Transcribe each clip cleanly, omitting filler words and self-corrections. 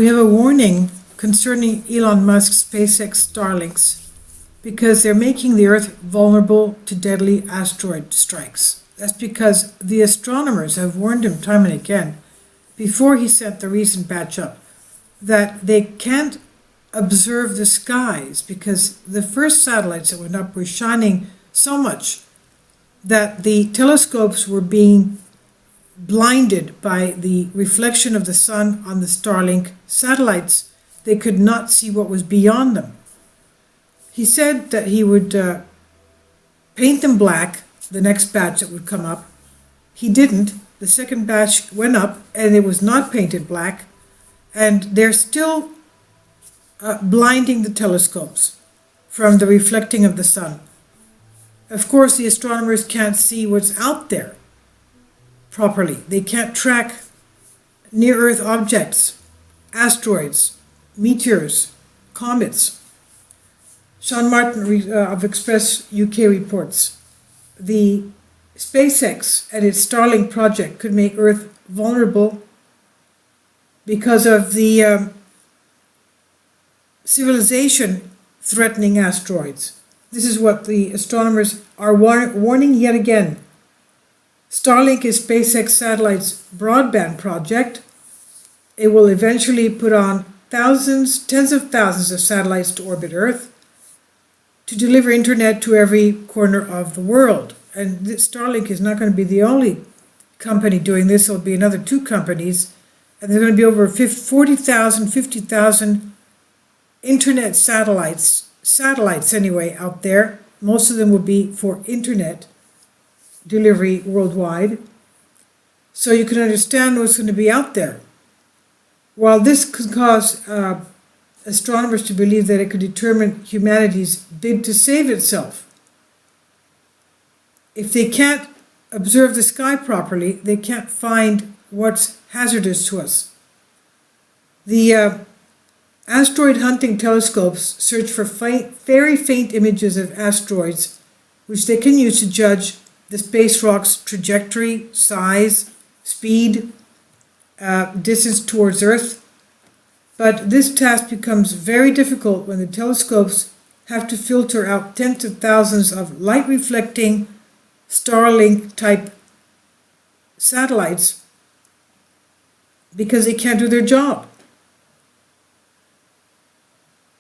We have a warning concerning Elon Musk's SpaceX Starlinks because they're making the Earth vulnerable to deadly asteroid strikes. That's because the astronomers have warned him time and again, before he sent the recent batch up, that they can't observe the skies because the first satellites that went up were shining so much that the telescopes were being blinded by the reflection of the sun on the Starlink satellites. They could not see what was beyond them. He said that he would paint them black, the next batch that would come up. He didn't. The second batch went up and it was not painted black, and they're still blinding the telescopes from the reflecting of the sun. Of course, the astronomers can't see what's out there properly. They can't track near-Earth objects, asteroids, meteors, comets. Sean Martin of Express UK reports the SpaceX and its StarLink project could make Earth vulnerable because of the civilization threatening asteroids. This is what the astronomers are warning yet again. Starlink is SpaceX satellite's broadband project. It will eventually put on thousands, tens of thousands of satellites to orbit Earth to deliver internet to every corner of the world. And Starlink is not going to be the only company doing this. There will be another 2 companies, and there's going to be over 40,000, 50,000 internet satellites anyway out there. Most of them will be for internet delivery worldwide. So you can understand what's going to be out there. While this could cause astronomers to believe that it could determine humanity's bid to save itself, if they can't observe the sky properly, they can't find what's hazardous to us. The asteroid hunting telescopes search for very faint images of asteroids, which they can use to judge the space rock's trajectory, size, speed, distance towards Earth. But this task becomes very difficult when the telescopes have to filter out tens of thousands of light-reflecting Starlink-type satellites because they can't do their job.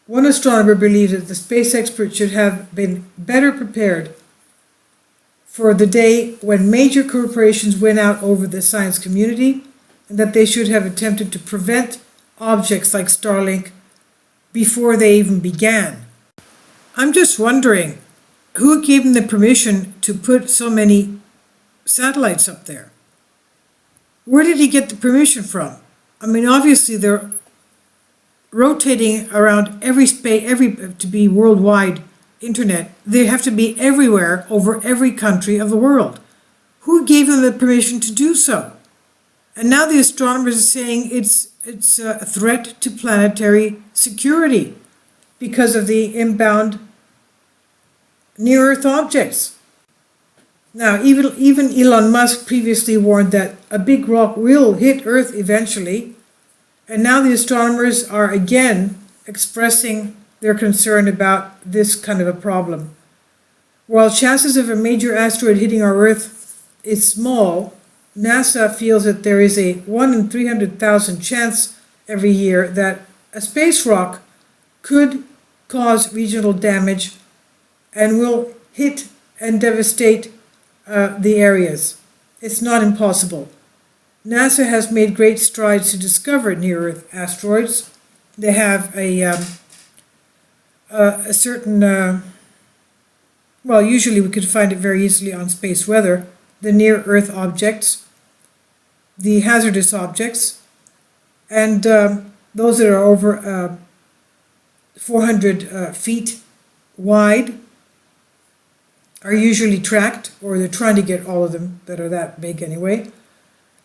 One astronomer believes that the space experts should have been better prepared for the day when major corporations win out over the science community, and that they should have attempted to prevent objects like Starlink before they even began. I'm just wondering, who gave them the permission to put so many satellites up there? Where did he get the permission from? I mean, obviously they're rotating around every to be worldwide internet. They have to be everywhere over every country of the world. Who gave them the permission to do so? And now the astronomers are saying it's a threat to planetary security because of the inbound near-Earth objects. Now, even Elon Musk previously warned that a big rock will hit Earth eventually, and now the astronomers are again expressing their concern about this kind of a problem. While chances of a major asteroid hitting our Earth is small, NASA feels that there is a 1 in 300,000 chance every year that a space rock could cause regional damage and will hit and devastate the areas. It's not impossible. NASA has made great strides to discover near-Earth asteroids. They have a certain, well, usually we could find it very easily on space weather, the near-Earth objects, the hazardous objects, and those that are over 400 feet wide are usually tracked, or they're trying to get all of them that are that big anyway.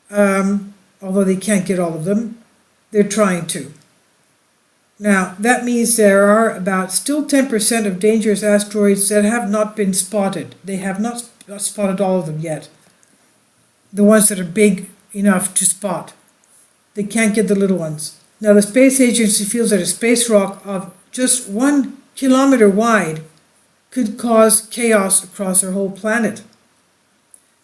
Although they can't get all of them, they're trying to. Now, that means there are about still 10% of dangerous asteroids that have not been spotted. They have not spotted all of them yet. The ones that are big enough to spot. They can't get the little ones. Now, the space agency feels that a space rock of just 1 kilometer wide could cause chaos across our whole planet.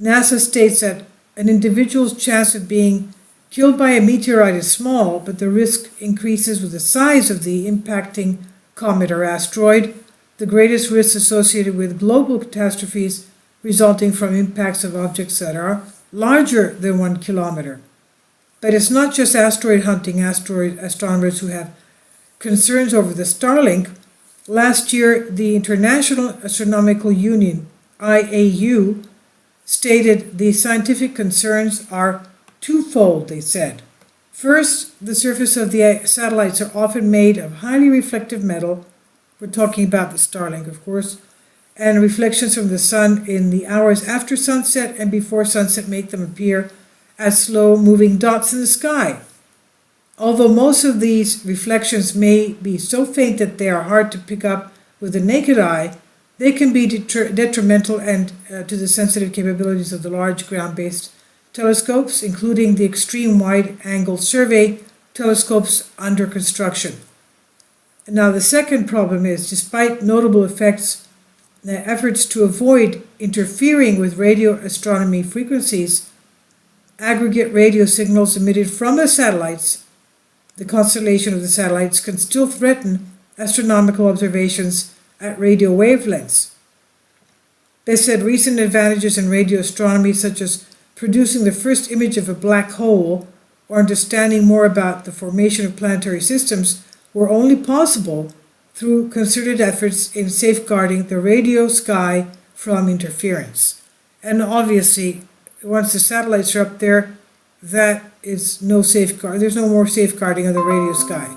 NASA states that an individual's chance of being killed by a meteorite is small, but the risk increases with the size of the impacting comet or asteroid. The greatest risks associated with global catastrophes resulting from impacts of objects that are larger than 1 kilometer. But it's not just asteroid hunting astronomers who have concerns over the StarLink. Last year, the International Astronomical Union, IAU, stated the scientific concerns are twofold, they said. First, the surface of the satellites are often made of highly reflective metal. We're talking about the StarLink, of course, and reflections from the sun in the hours after sunset and before sunset make them appear as slow-moving dots in the sky. Although most of these reflections may be so faint that they are hard to pick up with the naked eye, they can be detrimental and to the sensitive capabilities of the large ground-based telescopes, including the extreme wide-angle survey telescopes under construction. And now the second problem is, despite notable effects, the efforts to avoid interfering with radio astronomy frequencies, aggregate radio signals emitted from the satellites, the constellation of the satellites, can still threaten astronomical observations at radio wavelengths. They said recent advantages in radio astronomy, such as producing the first image of a black hole or understanding more about the formation of planetary systems, were only possible through concerted efforts in safeguarding the radio sky from interference. And obviously, once the satellites are up there, that is no safeguard. There's no more safeguarding of the radio sky.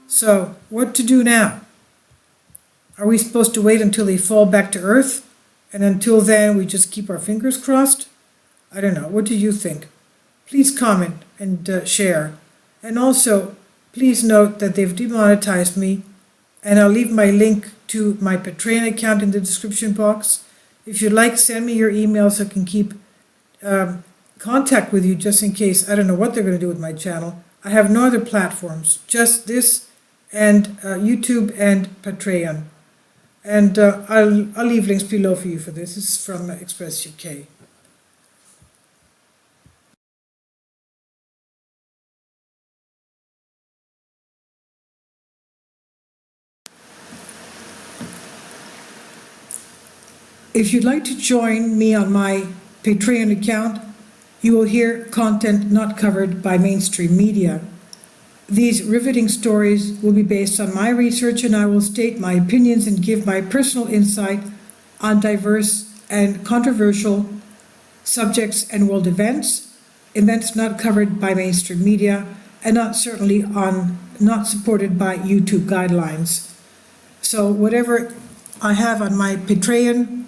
So, what to do now? Are we supposed to wait until they fall back to Earth? And until then, we just keep our fingers crossed? I don't know. What do you think? Please comment and share. And also, please note that they've demonetized me, and I'll leave my link to my Patreon account in the description box. If you'd like, send me your email so I can keep contact with you just in case. I don't know what they're going to do with my channel. I have no other platforms, just this and YouTube and Patreon. And I'll leave links below for you for this. This is from Express UK. If you'd like to join me on my Patreon account, you will hear content not covered by mainstream media. These riveting stories will be based on my research, and I will state my opinions and give my personal insight on diverse and controversial subjects and world events not covered by mainstream media, and not supported by YouTube guidelines. So whatever I have on my Patreon,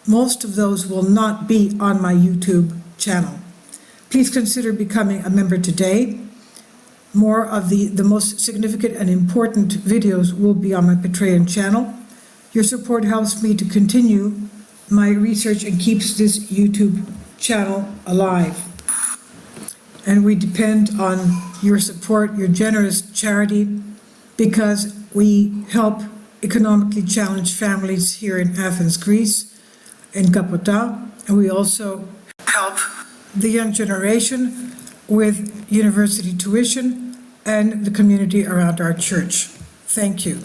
most of those will not be on my YouTube channel. Please consider becoming a member today. More of the most significant and important videos will be on my Patreon channel. Your support helps me to continue my research and keeps this YouTube channel alive. And we depend on your support, your generous charity, because we help economically challenged families here in Athens, Greece, in Kapota, and we also help the young generation with university tuition and the community around our church. Thank you.